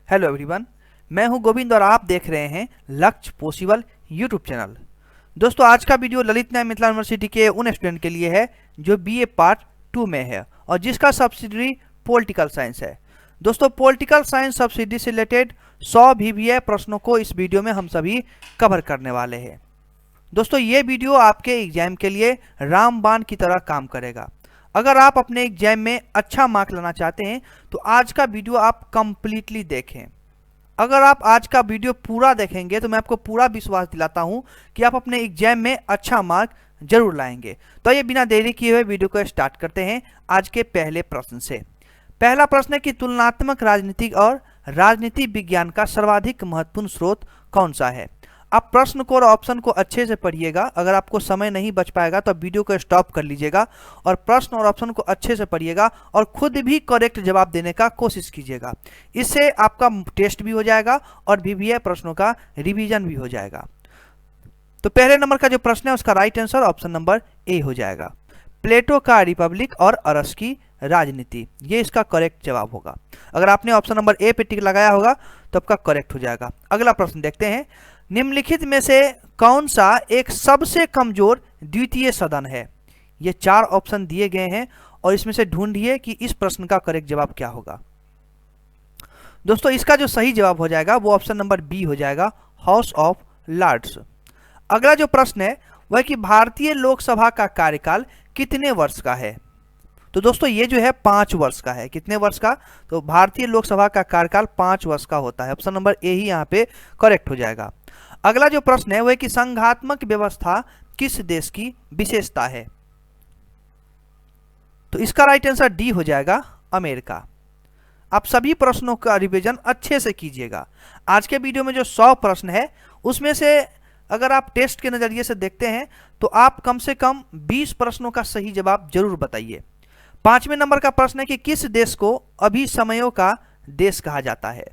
Hello everyone, मैं हूं गोविंद और आप देख रहे हैं लक्ष्य पॉसिबल यूट्यूब चैनल। दोस्तों, आज का वीडियो ललित नारायण मिथिला यूनिवर्सिटी के उन स्टूडेंट के लिए है जो बीए पार्ट 2 में है और जिसका सब्सिडरी पॉलिटिकल साइंस है। दोस्तों, पॉलिटिकल साइंस सब्सिडी से रिलेटेड 100 VBA प्रश्नों को इस वीडियो में हम सभी कवर करने वाले हैं। दोस्तों, ये वीडियो आपके एग्जाम के लिए रामबाण की तरह काम करेगा। अगर आप अपने एग्जाम में अच्छा मार्क लाना चाहते हैं तो आज का वीडियो आप कंप्लीटली देखें। अगर आप आज का वीडियो पूरा देखेंगे तो मैं आपको पूरा विश्वास दिलाता हूं कि आप अपने एग्जाम में अच्छा मार्क जरूर लाएंगे। तो ये बिना देरी किए हुए वीडियो को स्टार्ट करते हैं आज के पहले प्रश्न से। पहला प्रश्न है कि तुलनात्मक राजनीति और राजनीति विज्ञान का सर्वाधिक महत्वपूर्ण स्रोत कौन सा है। आप प्रश्न को और ऑप्शन को अच्छे से पढ़िएगा। अगर आपको समय नहीं बच पाएगा तो वीडियो को स्टॉप कर लीजिएगा और प्रश्न और ऑप्शन को अच्छे से पढ़िएगा और खुद भी करेक्ट जवाब देने का कोशिश कीजिएगा। इससे आपका टेस्ट भी हो जाएगा और VBA प्रश्नों का रिवीजन भी हो जाएगा। तो पहले नंबर का जो प्रश्न है उसका राइट आंसर ऑप्शन नंबर ए हो जाएगा। प्लेटो का रिपब्लिक और अरस की राजनीति, ये इसका करेक्ट जवाब होगा। अगर आपने ऑप्शन नंबर ए पे टिक लगाया होगा तो आपका करेक्ट हो जाएगा। अगला प्रश्न देखते हैं, निम्नलिखित में से कौन सा एक सबसे कमजोर द्वितीय सदन है। ये 4 ऑप्शन दिए गए हैं और इसमें से ढूंढिए कि इस प्रश्न का करेक्ट जवाब क्या होगा। दोस्तों, इसका जो सही जवाब हो जाएगा वो ऑप्शन नंबर बी हो जाएगा, हाउस ऑफ लॉर्ड्स। अगला जो प्रश्न है वह कि भारतीय लोकसभा का कार्यकाल कितने वर्ष का है। तो दोस्तों, ये जो है 5 वर्ष का है। कितने वर्ष का? तो भारतीय लोकसभा का कार्यकाल 5 वर्ष का होता है। ऑप्शन नंबर ए ही यहाँ पे करेक्ट हो जाएगा। अगला जो प्रश्न है वह कि संघात्मक व्यवस्था किस देश की विशेषता है। तो इसका राइट आंसर डी हो जाएगा, अमेरिका। आप सभी प्रश्नों का रिवीजन अच्छे से कीजिएगा। आज के वीडियो में जो 100 प्रश्न है उसमें से अगर आप टेस्ट के नजरिए से देखते हैं तो आप कम से कम 20 प्रश्नों का सही जवाब जरूर बताइए। 5वें नंबर का प्रश्न है कि किस देश को अभिसमयों का देश कहा जाता है।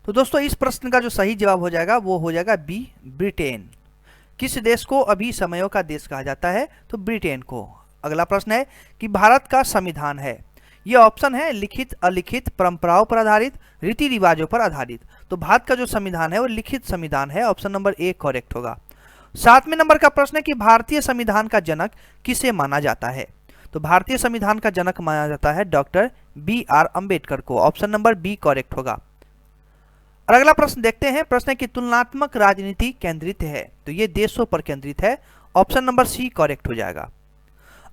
तो दोस्तों, इस प्रश्न का जो सही जवाब हो जाएगा वो हो जाएगा बी, ब्रिटेन। किस देश को अभिसमयों का देश कहा जाता है? तो ब्रिटेन को। अगला प्रश्न है कि भारत का संविधान है, यह ऑप्शन है लिखित, अलिखित, परंपराओं पर आधारित, रीति रिवाजों पर आधारित। तो भारत का जो संविधान है वो लिखित संविधान है। ऑप्शन नंबर ए करेक्ट होगा। 7वें नंबर का प्रश्न है कि भारतीय संविधान का जनक किसे माना जाता है। तो भारतीय संविधान का जनक माना जाता है डॉक्टर BR अम्बेडकर को। ऑप्शन नंबर बी करेक्ट होगा। और अगला प्रश्न देखते हैं, प्रश्न है कि तुलनात्मक राजनीति केंद्रित है, तो ये देशों पर केंद्रित है। ऑप्शन नंबर सी करेक्ट हो जाएगा।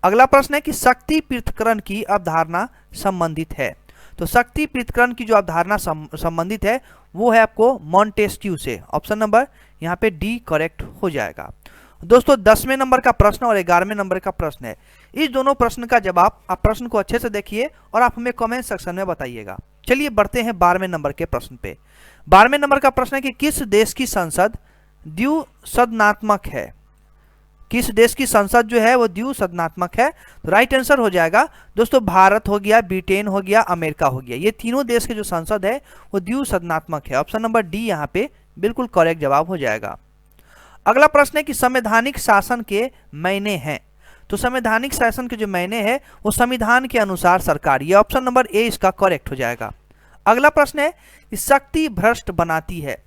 अगला प्रश्न है कि शक्ति पृथक्करण की अवधारणा संबंधित है। तो शक्ति पृथक्करण की जो अवधारणा संबंधित है वो है आपको मॉन्टेस्क्यू से। ऑप्शन नंबर यहाँ पे डी करेक्ट हो जाएगा। दोस्तों, 10वें नंबर का प्रश्न और 11वें नंबर का प्रश्न है। इस दोनों प्रश्न का जवाब आप प्रश्न को अच्छे से देखिए और आप हमें कमेंट सेक्शन में बताइएगा। चलिए बढ़ते हैं 12वें नंबर के प्रश्न पे। 12वें नंबर का प्रश्न है कि किस देश की संसद द्विसदनात्मक है। किस देश की संसद जो है वो द्विसदनात्मक है। तो राइट आंसर हो जाएगा दोस्तों, भारत हो गया, ब्रिटेन हो गया, अमेरिका हो गया। ये तीनों देश के जो संसद है वो द्विसदनात्मक है। ऑप्शन नंबर डी यहाँ पे बिल्कुल करेक्ट जवाब हो जाएगा। अगला प्रश्न है कि संवैधानिक शासन के मायने हैं। तो संवैधानिक शासन के जो मायने हैं वो संविधान के अनुसार सरकार। ये ऑप्शन नंबर ए इसका करेक्ट हो जाएगा। अगला प्रश्न है कि शक्ति भ्रष्ट बनाती है।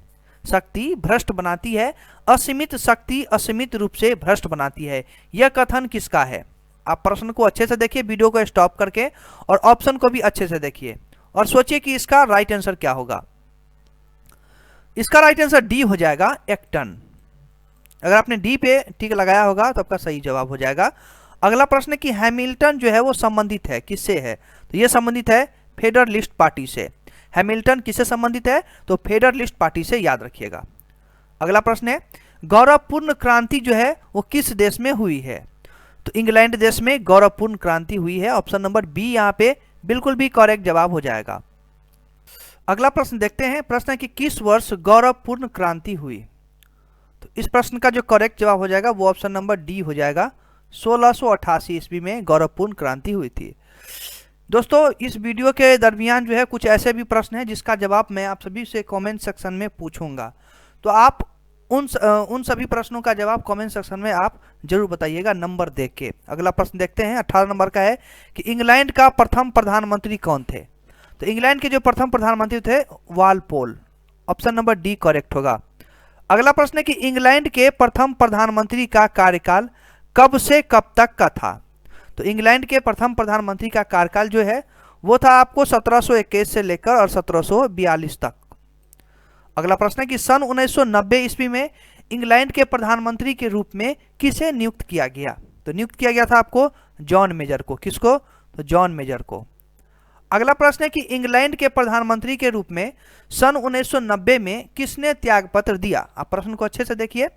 शक्ति भ्रष्ट बनाती है, असीमित शक्ति असीमित रूप से भ्रष्ट बनाती है। यह कथन किसका है? आप प्रश्न को अच्छे से देखिए, वीडियो को स्टॉप करके, और ऑप्शन को भी अच्छे से देखिए और सोचिए कि इसका राइट आंसर क्या होगा। इसका राइट आंसर डी हो जाएगा, एक्टन। अगर आपने डी पे टिक लगाया होगा तो आपका सही जवाब हो जाएगा। अगला प्रश्न है कि हैमिल्टन जो है वो संबंधित है, किससे है। तो ये संबंधित है फेडरलिस्ट पार्टी से। हैमिल्टन किससे संबंधित है? तो फेडरलिस्ट पार्टी से, याद रखिएगा। अगला प्रश्न है, गौरवपूर्ण क्रांति जो है वो किस देश में हुई है। तो इंग्लैंड देश में गौरवपूर्ण क्रांति हुई है। ऑप्शन नंबर बी यहाँ पे बिल्कुल भी करेक्ट जवाब हो जाएगा। अगला प्रश्न देखते हैं, प्रश्न है कि किस वर्ष गौरवपूर्ण क्रांति हुई। तो इस प्रश्न का जो करेक्ट जवाब हो जाएगा वो ऑप्शन नंबर डी हो जाएगा, 1688 ईस्वी में गौरवपूर्ण क्रांति हुई थी। दोस्तों, इस वीडियो के दरमियान जो है कुछ ऐसे भी प्रश्न हैं जिसका जवाब मैं आप सभी से कमेंट सेक्शन में पूछूंगा। तो आप उन सभी प्रश्नों का जवाब कमेंट सेक्शन में आप जरूर बताइएगा नंबर देख के। अगला प्रश्न देखते हैं, 18 नंबर का है कि इंग्लैंड का प्रथम प्रधानमंत्री कौन थे। तो इंग्लैंड के जो प्रथम प्रधानमंत्री थे Walpole, option number D correct होगा। अगला प्रश्न है कि इंग्लैंड के प्रथम प्रधानमंत्री का कार्यकाल कब से कब तक का था। तो इंग्लैंड के प्रथम प्रधानमंत्री का कार्यकाल जो है वो था आपको 1721 से लेकर और 1742 तक। अगला प्रश्न है कि सन 1990 ईस्वी में इंग्लैंड के प्रधानमंत्री के रूप में किसे नियुक्त किया गया। तो नियुक्त किया गया था आपको जॉन मेजर को। किसको? तो जॉन मेजर को। अगला प्रश्न है कि इंग्लैंड के प्रधानमंत्री के रूप में सन 1990 में किसने त्यागपत्र दिया। आप प्रश्न को अच्छे से देखिए।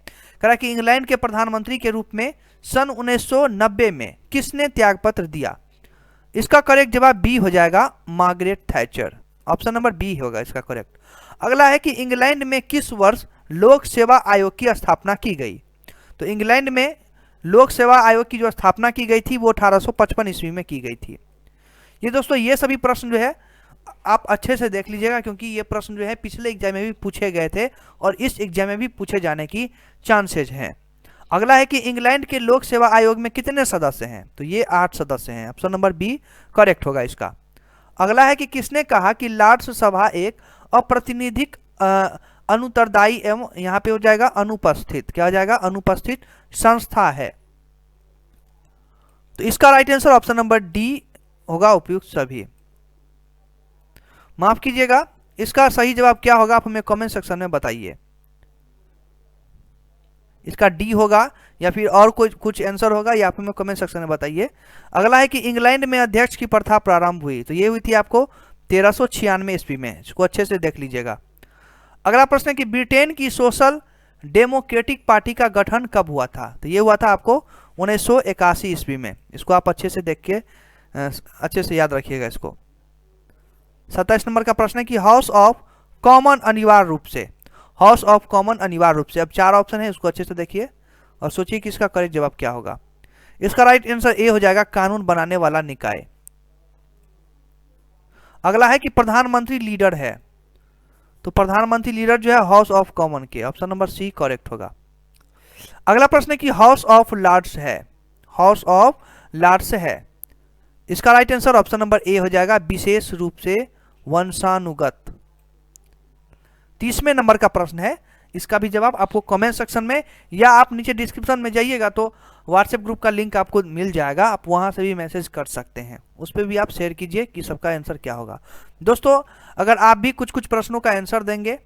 कहा कि इंग्लैंड के प्रधानमंत्री के रूप में सन 1990 में किसने त्यागपत्र दिया। इसका करेक्ट जवाब बी हो जाएगा, Margaret Thatcher. Option number B होगा इसका करेक्ट। अगला है कि इंग्लैंड में किस वर्ष लोक सेवा आयोग की स्थापना की गई। तो इंग्लैंड में लोक सेवा आयोग की जो स्थापना की गई थी वो 1855 ईस्वी में की गई थी। ये दोस्तों ये सभी प्रश्न जो है आप अच्छे से देख लीजिएगा, क्योंकि ये प्रश्न जो है पिछले एग्जाम में भी पूछे गए थे और इस एग्जाम में भी पूछे जाने की चांसेज हैं। अगला है कि इंग्लैंड के लोक सेवा आयोग में कितने सदस्य हैं। तो ये 8 सदस्य हैं। ऑप्शन नंबर बी करेक्ट होगा इसका। अगला है कि किसने कहा कि लॉर्ड्स सभा एक अप्रतिनिधिक अनुत्तरदायी एवं यहाँ पे हो जाएगा अनुपस्थित, क्या हो जाएगा, अनुपस्थित संस्था है। तो इसका right answer option number D होगा, उपयुक्त सभी। माफ कीजिएगा, इसका सही जवाब क्या होगा आप हमें कमेंट सेक्शन में बताइए। इसका डी होगा या फिर और कोई कुछ आंसर होगा, या आप हमें कमेंट सेक्शन में बताइए। अगला है कि इंग्लैंड में अध्यक्ष की प्रथा प्रारंभ हुई। तो ये हुई थी आपको 1396 ईस्वी में। इसको अच्छे से देख लीजिएगा। अगला प्रश्न है कि ब्रिटेन की सोशल डेमोक्रेटिक पार्टी का गठन कब हुआ था। तो ये हुआ था आपको 1981 ईस्वी में। इसको आप अच्छे से देख के अच्छे से याद रखिएगा इसको। 27 नंबर का प्रश्न है कि हाउस ऑफ कॉमन अनिवार्य रूप से, हाउस ऑफ कॉमन अनिवार्य रूप से, अब 4 ऑप्शन है, उसको अच्छे से देखिए और सोचिए कि इसका करेक्ट जवाब क्या होगा। इसका राइट आंसर ए हो जाएगा, कानून बनाने वाला निकाय। अगला है कि प्रधानमंत्री लीडर है। तो प्रधानमंत्री लीडर जो है हाउस ऑफ कॉमन के। ऑप्शन नंबर सी करेक्ट होगा। अगला प्रश्न है कि हाउस ऑफ लॉर्ड्स है, हाउस ऑफ लॉर्ड्स है। इसका राइट आंसर ऑप्शन नंबर ए हो जाएगा, विशेष रूप से वंशानुगत। 30वें नंबर का प्रश्न है, इसका भी जवाब आपको कमेंट सेक्शन में या आप नीचे डिस्क्रिप्शन में जाइएगा तो व्हाट्सएप ग्रुप का लिंक आपको मिल जाएगा, आप वहां से भी मैसेज कर सकते हैं। उस पर भी आप शेयर कीजिए कि सबका आंसर क्या होगा। दोस्तों अगर आप भी कुछ कुछ प्रश्नों का आंसर देंगे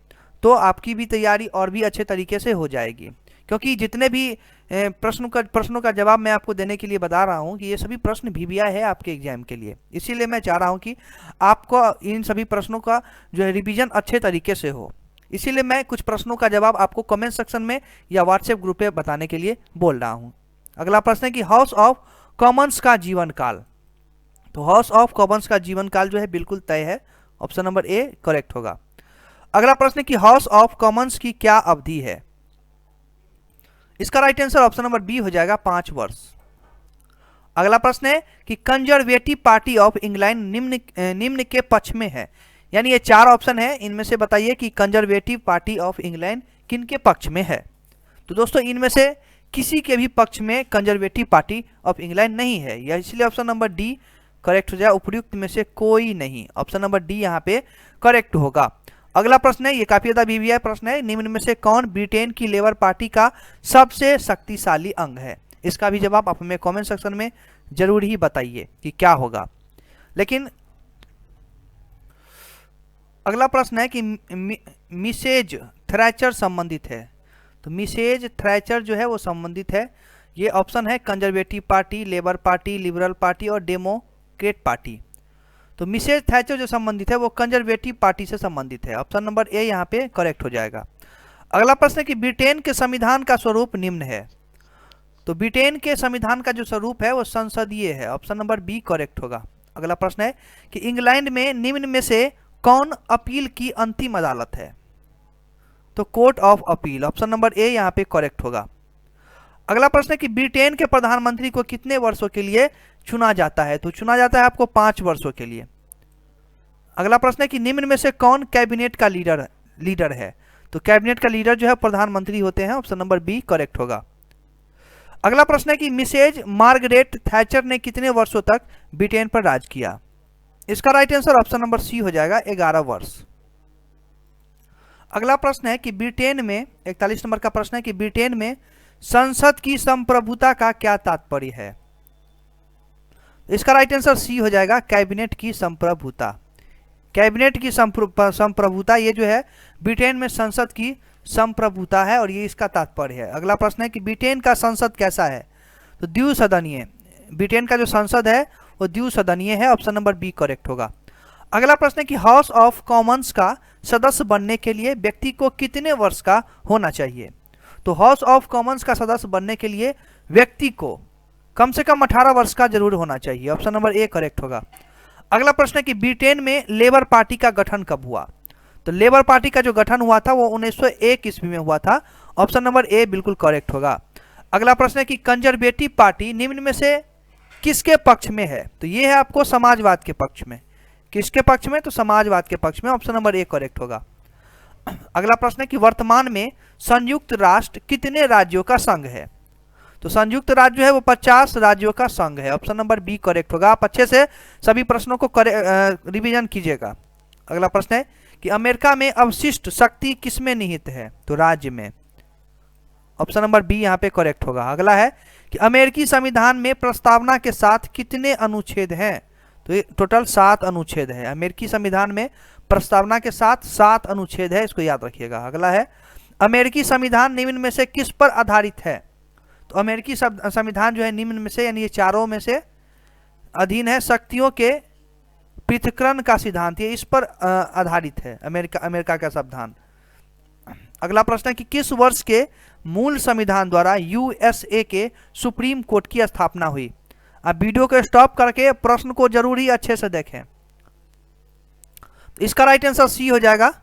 तो आपकी भी तैयारी और भी अच्छे तरीके से हो जाएगी, क्योंकि जितने भी प्रश्नों का जवाब मैं आपको देने के लिए बता रहा हूं कि ये सभी प्रश्न VBI है आपके एग्जाम के लिए। इसीलिए मैं चाह रहा हूं कि आपको इन सभी प्रश्नों का जो है रिवीजन अच्छे तरीके से हो। इसीलिए मैं कुछ प्रश्नों का जवाब आपको कमेंट सेक्शन में या व्हाट्सएप ग्रुप पे बताने के लिए बोल रहा हूं। अगला प्रश्न है कि हाउस ऑफ कॉमन्स का जीवन काल। तो हाउस ऑफ कॉमन्स का जीवन काल जो है बिल्कुल तय है। ऑप्शन नंबर ए करेक्ट होगा। अगला प्रश्न है कि हाउस ऑफ कॉमन्स की क्या अवधि है। इसका right answer option number B हो जाएगा, 5 वर्ष। अगला प्रश्न है कि कंजर्वेटिव पार्टी ऑफ इंग्लैंड निम्न के पक्ष में है। यानी ये 4 ऑप्शन है, इनमें से बताइए कि कंजर्वेटिव पार्टी ऑफ इंग्लैंड किन के पक्ष में है। तो दोस्तों इनमें से किसी के भी पक्ष में कंजर्वेटिव पार्टी ऑफ इंग्लैंड नहीं है, या इसलिए ऑप्शन नंबर डी करेक्ट हो जाए, उपयुक्त में से कोई नहीं। ऑप्शन नंबर डी यहाँ पे करेक्ट होगा। अगला प्रश्न है, ये काफी ज्यादा VBI प्रश्न है, निम्न में से कौन ब्रिटेन की लेबर पार्टी का सबसे शक्तिशाली अंग है। इसका भी जवाब आप हमें कमेंट सेक्शन में जरूर ही बताइए कि क्या होगा। लेकिन अगला प्रश्न है कि मिसेज थ्रैचर संबंधित है। तो मिसेज थ्रैचर जो है वो संबंधित है। ये ऑप्शन है conservative party, labour party, liberal party और डेमोक्रेट पार्टी। तो मिसेज थैचर जो संबंधित है वो कंजर्वेटिव पार्टी से संबंधित है। ऑप्शन नंबर ए यहाँ पे करेक्ट हो जाएगा। अगला प्रश्न है कि ब्रिटेन के संविधान का स्वरूप निम्न है। तो ब्रिटेन के संविधान का जो स्वरूप है वो संसदीय है। ऑप्शन नंबर बी करेक्ट होगा। अगला प्रश्न है कि इंग्लैंड में निम्न में से कौन अपील की अंतिम अदालत है। तो court of appeal. Option number ए यहाँ पे करेक्ट होगा। अगला प्रश्न है कि ब्रिटेन के प्रधानमंत्री को कितने वर्षों के लिए चुना जाता है। तो चुना जाता है आपको 5 वर्षों के लिए। अगला प्रश्न है कि निम्न में से कौन कैबिनेट का लीडर है। तो कैबिनेट का लीडर जो है प्रधानमंत्री होते हैं। ऑप्शन नंबर बी करेक्ट होगा। अगला प्रश्न है कि मिसेज मार्गरेट थैचर ने कितने वर्षों तक ब्रिटेन पर राज किया। इसका right answer option number C हो जाएगा 11 वर्ष। अगला प्रश्न है कि ब्रिटेन में 41 नंबर का प्रश्न है कि ब्रिटेन में संसद की संप्रभुता का क्या तात्पर्य है? इसका राइट आंसर सी हो जाएगा कैबिनेट की संप्रभुता। कैबिनेट की संप्रभुता ये जो है ब्रिटेन में संसद की संप्रभुता है और ये इसका तात्पर्य है। अगला प्रश्न है कि ब्रिटेन का संसद कैसा है? तो द्विसदनीय। ब्रिटेन का जो संसद है वो द्विसदनीय है, ऑप्शन नंबर बी करेक्ट होगा। अगला प्रश्न है कि हाउस ऑफ कॉमन्स का सदस्य बनने के लिए व्यक्ति को कितने वर्ष का होना चाहिए? तो हाउस ऑफ कॉमन्स का सदस्य बनने के लिए व्यक्ति को कम से कम 18 वर्ष का जरूर होना चाहिए, ऑप्शन नंबर ए करेक्ट होगा। अगला प्रश्न है कि ब्रिटेन में लेबर पार्टी का गठन कब हुआ? तो लेबर पार्टी का जो गठन हुआ था वो 1901 ईस्वी में हुआ था, ऑप्शन नंबर ए बिल्कुल करेक्ट होगा। अगला प्रश्न है कि कंजर्वेटिव पार्टी निम्न में से किसके पक्ष में है? तो ये है आपको समाजवाद के पक्ष में। किसके पक्ष में? तो समाजवाद के पक्ष में, ऑप्शन नंबर ए करेक्ट होगा। अगला प्रश्न है कि वर्तमान में संयुक्त राष्ट्र कितने राज्यों का संघ है? तो संयुक्त राज्य जो है वो 50 राज्यों का संघ है, ऑप्शन नंबर बी करेक्ट होगा। आप अच्छे से सभी प्रश्नों को रिवीजन कीजिएगा। अगला प्रश्न है कि अमेरिका में अवशिष्ट शक्ति किसमें निहित है? तो राज्य में, ऑप्शन नंबर बी यहाँ पे करेक्ट होगा। अगला है कि अमेरिकी संविधान में प्रस्तावना के साथ कितने अनुच्छेद हैं? तो ये टोटल 7 अनुच्छेद है। अमेरिकी संविधान में प्रस्तावना के साथ 7 अनुच्छेद है, इसको याद रखिएगा। अगला है अमेरिकी संविधान निम्न में से किस पर आधारित है? तो अमेरिकी संविधान जो है निम्न में से यानी ये चारों में से अधीन है शक्तियों के पृथक्करण का सिद्धांत, ये इस पर आधारित है अमेरिका का संविधान। अगला प्रश्न है कि किस वर्ष के मूल संविधान द्वारा यूएसए के सुप्रीम कोर्ट की स्थापना हुई? आप वीडियो को स्टॉप करके प्रश्न को जरूर ही अच्छे से देखें। इसका राइट आंसर सी हो जाएगा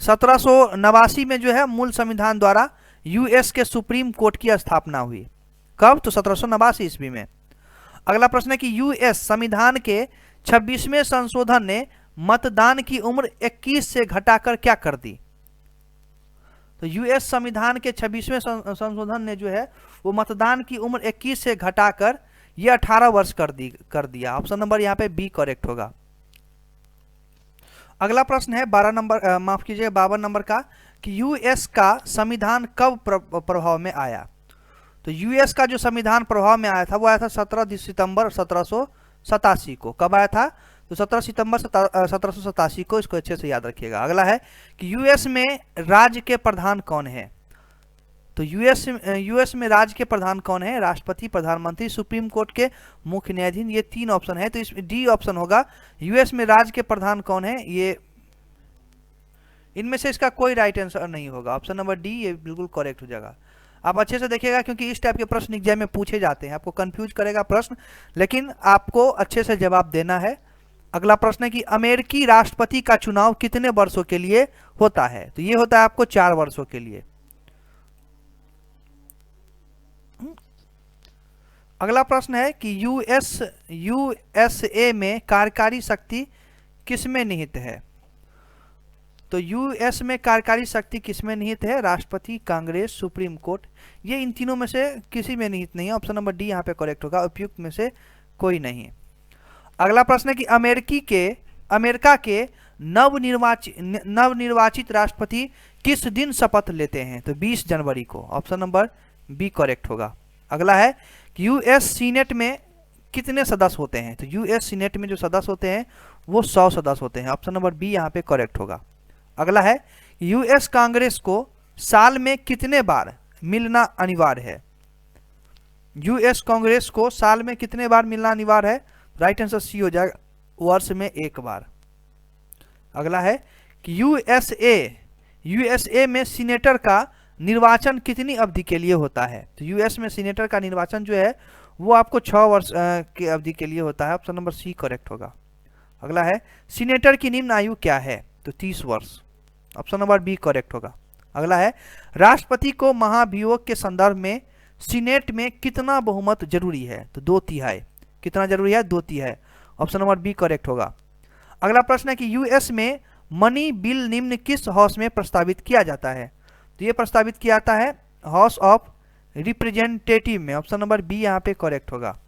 1789 में जो है मूल संविधान द्वारा यूएस के सुप्रीम कोर्ट की स्थापना हुई। कब? तो 1789 ईस्वी में। अगला प्रश्न है कि यूएस संविधान के 26वें संशोधन ने मतदान की उम्र 21 से घटाकर क्या कर दी? तो यूएस संविधान के 26वें संशोधन ने जो है वो मतदान की उम्र 21 से घटाकर ये 18 वर्ष कर दिया, ऑप्शन नंबर यहाँ पे बी करेक्ट होगा। अगला प्रश्न है 52 नंबर का कि यूएस का संविधान कब प्रभाव में आया? तो यूएस का जो संविधान प्रभाव में आया था वो आया था 17 सितंबर 1787 को। कब आया था? तो 17 सितंबर 1787 को, इसको अच्छे से याद रखिएगा। अगला है कि यूएस में राज्य के प्रधान कौन है? तो यूएस में राज्य के प्रधान कौन है? राष्ट्रपति, प्रधानमंत्री, सुप्रीम कोर्ट के मुख्य न्यायाधीश, ये 3 ऑप्शन है, तो इस डी ऑप्शन होगा। यूएस में राज्य के प्रधान कौन है? ये इनमें से इसका कोई राइट आंसर नहीं होगा, ऑप्शन नंबर डी ये बिल्कुल करेक्ट हो जाएगा। आप अच्छे से देखिएगा क्योंकि इस टाइप के प्रश्न एग्जाम में पूछे जाते हैं, आपको कंफ्यूज करेगा प्रश्न, लेकिन आपको अच्छे से जवाब देना है। अगला प्रश्न है कि अमेरिकी राष्ट्रपति का चुनाव कितने वर्षों के लिए होता है? तो ये होता है आपको 4 वर्षों के लिए। अगला प्रश्न है कि यूएसए में कार्यकारी शक्ति किसमें निहित है? तो यूएस में कार्यकारी शक्ति किसमें निहित है? राष्ट्रपति, कांग्रेस, सुप्रीम कोर्ट, ये इन तीनों में से किसी में निहित नहीं है, ऑप्शन नंबर डी यहाँ पे करेक्ट होगा, उपयुक्त में से कोई नहीं। अगला प्रश्न है कि अमेरिका के नवनिर्वाचित राष्ट्रपति किस दिन शपथ लेते हैं? तो 20 जनवरी को, ऑप्शन नंबर बी करेक्ट होगा। अगला है कि यूएस सीनेट में कितने सदस्य होते हैं? तो यूएस सीनेट में जो सदस्य होते हैं वो 100 सदस्य होते हैं, ऑप्शन नंबर बी यहाँ पे करेक्ट होगा। अगला है यूएस कांग्रेस को साल में कितने बार मिलना अनिवार्य है? यूएस कांग्रेस को साल में कितने बार मिलना अनिवार्य है? राइट आंसर सी हो जाएगा, वर्ष में 1 बार। अगला है कि यूएसए में सीनेटर का निर्वाचन कितनी अवधि के लिए होता है? तो यूएस में सीनेटर का निर्वाचन जो है वो आपको 6 वर्ष की अवधि के लिए होता है, ऑप्शन नंबर सी करेक्ट होगा। अगला है सीनेटर की निम्न आयु क्या है? तो 30 वर्ष, ऑप्शन नंबर बी करेक्ट होगा। अगला है राष्ट्रपति को महाभियोग के संदर्भ में सीनेट में कितना बहुमत जरूरी है? तो 2/3। कितना जरूरी है? 2/3, ऑप्शन नंबर बी करेक्ट होगा। अगला प्रश्न है कि यूएस में मनी बिल निम्न किस हाउस में प्रस्तावित किया जाता है? तो ये प्रस्तावित किया जाता है हाउस ऑफ रिप्रेजेंटेटिव में, ऑप्शन नंबर बी यहाँ पे करेक्ट होगा।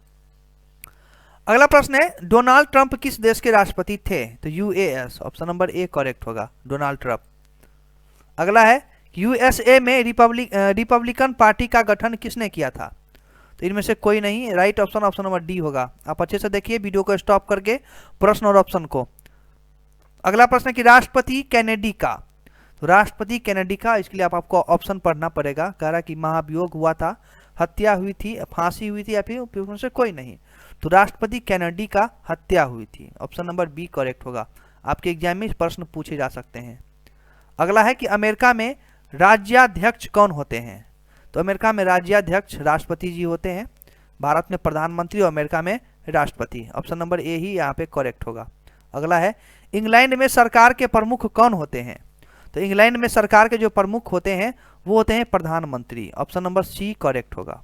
अगला प्रश्न है डोनाल्ड ट्रंप किस देश के राष्ट्रपति थे? तो US, option number A correct होगा, डोनाल्ड ट्रंप। अगला है यूएसए में रिपब्लिकन पार्टी का गठन किसने किया था? तो इनमें से कोई नहीं, right option option number D होगा। आप अच्छे से देखिए वीडियो को स्टॉप करके प्रश्न और ऑप्शन को। अगला प्रश्न है कि राष्ट्रपति केनेडी का, तो राष्ट्रपति केनेडी का, इसके लिए आपको ऑप्शन पढ़ना पड़ेगा। कह रहा कि महाभियोग हुआ था, हत्या हुई थी, फांसी हुई थी, या फिर उनमें से कोई नहीं। तो राष्ट्रपति केनेडी का हत्या हुई थी, ऑप्शन नंबर बी करेक्ट होगा। आपके एग्जाम में प्रश्न पूछे जा सकते हैं। अगला है कि अमेरिका में राज्याध्यक्ष कौन होते हैं? तो अमेरिका में राज्याध्यक्ष राष्ट्रपति जी होते हैं, भारत में प्रधानमंत्री और अमेरिका में राष्ट्रपति, ऑप्शन नंबर ए ही यहाँ पे करेक्ट होगा। अगला है इंग्लैंड में सरकार के प्रमुख कौन होते हैं? तो इंग्लैंड में सरकार के जो प्रमुख होते हैं वो होते हैं प्रधानमंत्री, ऑप्शन नंबर सी करेक्ट होगा।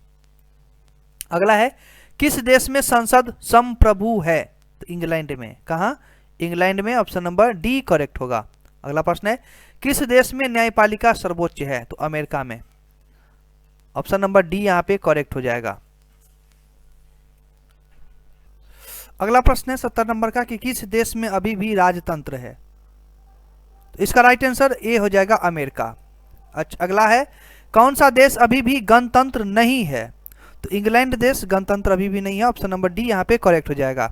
अगला है किस देश में संसद संप्रभु है? तो इंग्लैंड में, कहाँ? इंग्लैंड में, ऑप्शन नंबर डी करेक्ट होगा। अगला प्रश्न है किस देश में न्यायपालिका सर्वोच्च है? तो अमेरिका में, ऑप्शन नंबर डी यहां पे करेक्ट हो जाएगा। अगला प्रश्न है 70 नंबर का कि किस देश में अभी भी राजतंत्र है? तो इसका राइट आंसर ए हो जाएगा, अमेरिका। अच्छा, अगला है कौन सा देश अभी भी गणतंत्र नहीं है? तो इंग्लैंड देश गणतंत्र अभी भी नहीं है, ऑप्शन नंबर डी यहाँ पे करेक्ट हो जाएगा।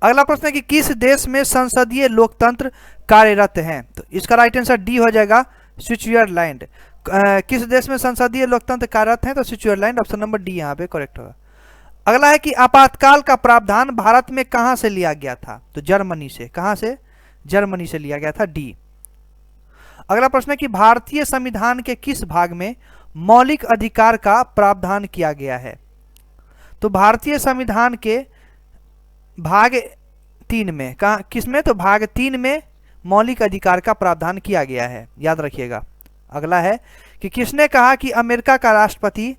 अगला प्रश्न है कि किस देश में संसदीय लोकतंत्र कार्यरत हैं? तो इसका राइट आंसर डी हो जाएगा, स्विट्जरलैंड। किस देश में संसदीय लोकतंत्र कार्यरत हैं? तो स्विट्जरलैंड, ऑप्शन नंबर डी यहाँ पे करेक्ट होगा। अगला है कि आपातकाल का प्रावधान भारत में कहां से लिया गया था? तो जर्मनी से, कहां से? जर्मनी से लिया गया था, डी। अगला प्रश्न है कि भारतीय संविधान के किस भाग में मौलिक अधिकार का प्रावधान किया गया है? तो भारतीय संविधान के भाग 3 में, कहा किसमें? तो भाग 3 में मौलिक अधिकार का प्रावधान किया गया है, याद रखिएगा। अगला है कि किसने कहा कि अमेरिका का राष्ट्रपति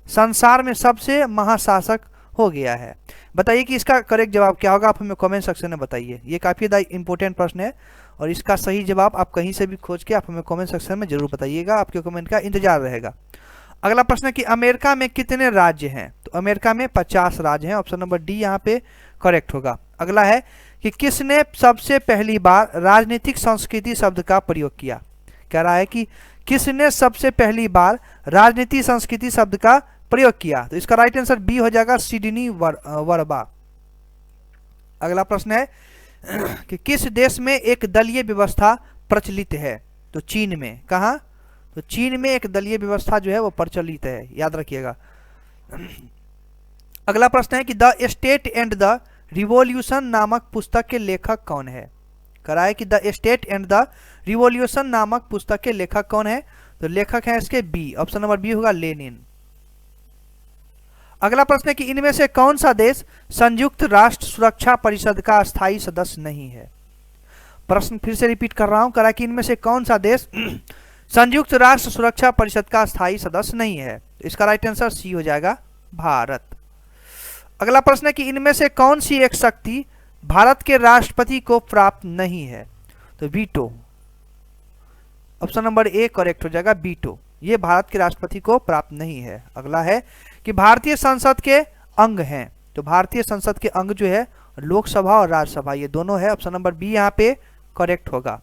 संसार में सबसे महाशासक हो गया है? बताइए कि इसका करेक्ट जवाब क्या होगा, आप हमें कमेंट सेक्शन में बताइए। ये काफ़ी ज़्यादा इंपॉर्टेंट प्रश्न है और इसका सही जवाब आप कहीं से भी खोज के आप हमें कमेंट सेक्शन में जरूर बताइएगा, आपके कमेंट का इंतजार रहेगा। अगला प्रश्न है कि अमेरिका में कितने राज्य हैं? तो अमेरिका में 50 राज्य हैं, ऑप्शन नंबर डी यहाँ पे करेक्ट होगा। अगला है कि किसने सबसे पहली बार राजनीतिक संस्कृति शब्द का प्रयोग किया? कह रहा है कि किसने सबसे पहली बार राजनीति संस्कृति शब्द का प्रयोग किया? तो इसका राइट आंसर बी हो जाएगा, सिडनी वर्बा। अगला प्रश्न है कि किस देश में एक दलीय व्यवस्था प्रचलित है? तो चीन में, कहाँ? तो चीन में एक दलीय व्यवस्था जो है वो प्रचलित है, याद रखिएगा। अगला प्रश्न है कि the state and the revolution नामक पुस्तक के लेखक कौन है? करा है कि the state and the revolution नामक पुस्तक के लेखक कौन है? तो लेखक है इसके बी, ऑप्शन नंबर बी होगा, लेनिन। अगला प्रश्न है कि इनमें से कौन सा देश संयुक्त राष्ट्र सुरक्षा परिषद का स्थायी सदस्य नहीं है? प्रश्न फिर से रिपीट कर रहा हूं, करा कि इनमें से कौन सा देश संयुक्त राष्ट्र सुरक्षा परिषद का स्थायी सदस्य नहीं है? इसका राइट आंसर सी हो जाएगा, भारत। अगला प्रश्न है कि इनमें से कौन सी एक शक्ति भारत के राष्ट्रपति को प्राप्त नहीं है? तो veto, option number A correct हो जाएगा, वीटो। ये भारत के राष्ट्रपति को प्राप्त नहीं है। अगला है कि भारतीय संसद के अंग हैं? तो भारतीय संसद के अंग जो है लोकसभा और राज्यसभा, ये दोनों है, ऑप्शन नंबर बी यहाँ पे करेक्ट होगा।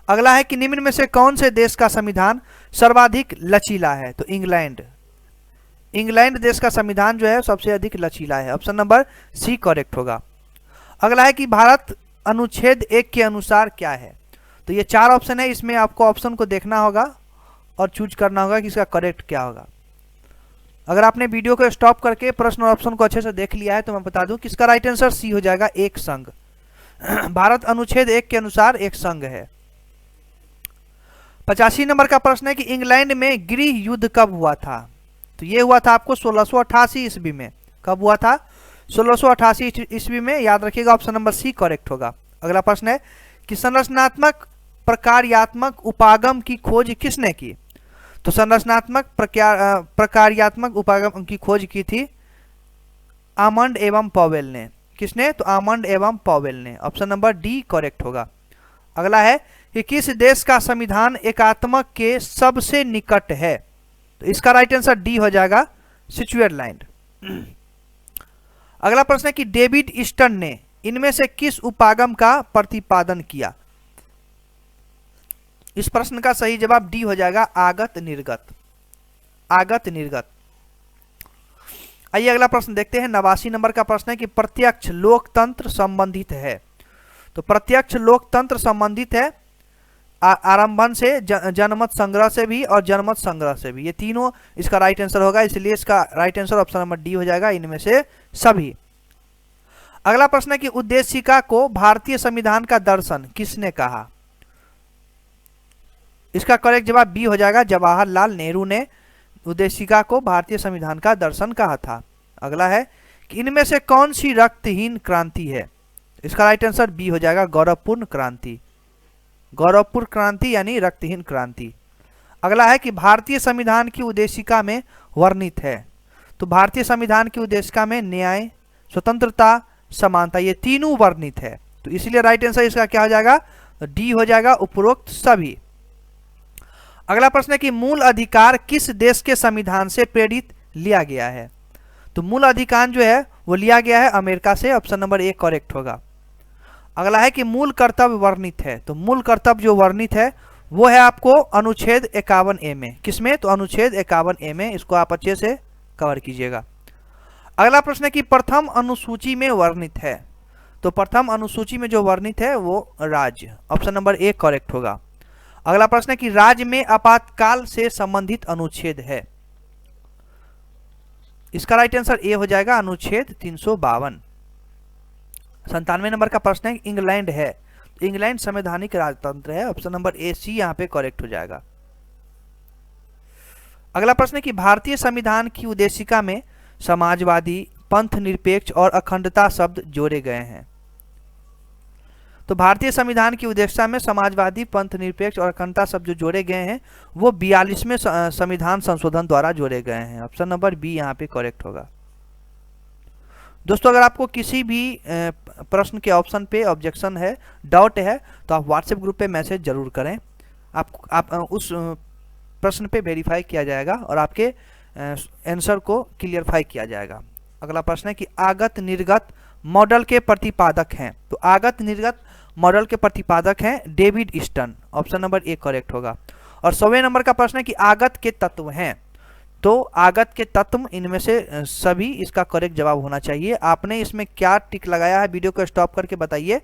अगला है कि निम्न में से कौन से देश का संविधान सर्वाधिक लचीला है? तो इंग्लैंड। इंग्लैंड देश का संविधान जो है सबसे अधिक लचीला है, ऑप्शन नंबर सी करेक्ट होगा। अगला है कि भारत अनुच्छेद 1 के अनुसार क्या है? तो ये 4 ऑप्शन है, इसमें आपको ऑप्शन को देखना होगा और चूज करना होगा कि इसका करेक्ट क्या होगा। अगर आपने वीडियो को स्टॉप करके प्रश्न और ऑप्शन को अच्छे से देख लिया है तो मैं बता दूं कि इसका राइट आंसर सी हो जाएगा, एक संघ। भारत अनुच्छेद 1 के अनुसार एक संघ है। 85 नंबर का प्रश्न है कि इंग्लैंड में गृह युद्ध कब हुआ था? तो ये हुआ था आपको 1688 ईस्वी में। कब हुआ था? 1688 ईस्वी में, याद रखिएगा, ऑप्शन नंबर सी करेक्ट होगा। अगला प्रश्न है कि संरचनात्मक प्रकार्यात्मक उपागम की खोज किसने की? तो संरचनात्मक प्रकार्यात्मक उपागम की खोज की थी आमंड एवं पॉवेल ने। किसने? तो आमंड एवं पॉवेल ने, ऑप्शन नंबर डी करेक्ट होगा। अगला है कि किस देश का संविधान एकात्मक के सबसे निकट है? तो इसका राइट आंसर डी हो जाएगा, स्विट्जरलैंड। अगला प्रश्न है कि डेविड ईस्टन ने इनमें से किस उपागम का प्रतिपादन किया? इस प्रश्न का सही जवाब डी हो जाएगा, आगत निर्गत। आगत निर्गत। आइए अगला प्रश्न देखते हैं। 89 नंबर का प्रश्न है कि प्रत्यक्ष लोकतंत्र संबंधित है। तो प्रत्यक्ष लोकतंत्र संबंधित है आरंभन से, जनमत संग्रह से भी और जनमत संग्रह से भी। ये तीनों इसका राइट आंसर होगा, इसलिए इसका right answer option number D हो जाएगा, इनमें से सभी। अगला प्रश्न है कि उद्देशिका को भारतीय संविधान का दर्शन किसने कहा? इसका करेक्ट जवाब बी हो जाएगा, जवाहरलाल नेहरू ने उद्देशिका को भारतीय संविधान का दर्शन कहा था। अगला है कि इनमें से कौन सी रक्तहीन क्रांति है? इसका राइट आंसर बी हो जाएगा, गौरवपूर्ण क्रांति। गौरवपूर्ण क्रांति यानी रक्तहीन क्रांति। अगला है कि भारतीय संविधान की उद्देशिका में वर्णित है। तो भारतीय संविधान की उद्देशिका में न्याय, स्वतंत्रता, समानता, ये तीनों वर्णित है। तो इसलिए राइट आंसर इसका क्या हो जाएगा? डी हो जाएगा, उपरोक्त सभी। अगला प्रश्न है कि मूल अधिकार किस देश के संविधान से प्रेरित लिया गया है? तो मूल अधिकार जो है वो लिया गया है अमेरिका से, ऑप्शन नंबर ए करेक्ट होगा। अगला है कि मूल कर्तव्य वर्णित है। तो मूल कर्तव्य जो वर्णित है वो है आपको अनुच्छेद 51A में। किसमें? तो अनुच्छेद 51A में। इसको आप अच्छे से कवर कीजिएगा। अगला प्रश्न है कि प्रथम अनुसूची में वर्णित है। तो प्रथम अनुसूची में जो वर्णित है वो राज्य, ऑप्शन नंबर ए करेक्ट होगा। अगला प्रश्न है कि राज्य में आपातकाल से संबंधित अनुच्छेद है। इसका राइट आंसर ए हो जाएगा, अनुच्छेद 352। 97 नंबर का प्रश्न है इंग्लैंड है। इंग्लैंड संवैधानिक राजतंत्र है, ऑप्शन नंबर ए सी यहां पे करेक्ट हो जाएगा। अगला प्रश्न है कि भारतीय संविधान की उद्देशिका में समाजवादी, पंथ निरपेक्ष और अखंडता शब्द जोड़े गए हैं। तो भारतीय संविधान की उद्देशिका में समाजवादी, पंथ निरपेक्ष और अखंडता शब्द जो जोड़े गए हैं वो 42वें संविधान संशोधन द्वारा जोड़े गए हैं, ऑप्शन नंबर बी यहाँ पे करेक्ट होगा। दोस्तों अगर आपको किसी भी प्रश्न के ऑप्शन पे ऑब्जेक्शन है, डाउट है, तो आप व्हाट्सएप ग्रुप पे मैसेज जरूर करें। आप उस प्रश्न पे वेरीफाई किया जाएगा और आपके आंसर को क्लियरफाई किया जाएगा। अगला प्रश्न है कि आगत निर्गत मॉडल के प्रतिपादक हैं। तो आगत निर्गत मॉडल के प्रतिपादक हैं David Easton, option number A correct होगा। और 100वें नंबर का प्रश्न है कि आगत के तत्व हैं। तो आगत के तत्व इनमें से सभी, इसका करेक्ट जवाब होना चाहिए। आपने इसमें क्या टिक लगाया है, वीडियो को स्टॉप करके बताइए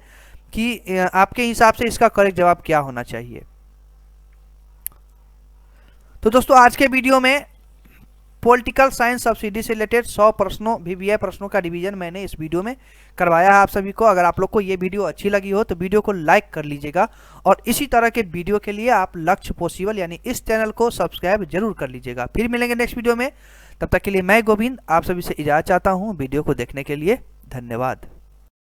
कि आपके हिसाब से इसका करेक्ट जवाब क्या होना चाहिए। तो दोस्तों आज के वीडियो में पॉलिटिकल साइंस सब्सिडी से रिलेटेड 100 प्रश्नों VVI प्रश्नों का डिवीजन मैंने इस वीडियो में करवाया है आप सभी को। अगर आप लोग को ये वीडियो अच्छी लगी हो तो वीडियो को लाइक कर लीजिएगा और इसी तरह के वीडियो के लिए आप लक्ष्य पॉसिबल यानी इस चैनल को सब्सक्राइब जरूर कर लीजिएगा। फिर मिलेंगे नेक्स्ट वीडियो में, तब तक के लिए मैं गोविंद आप सभी से इजाजत चाहता हूँ। वीडियो को देखने के लिए धन्यवाद।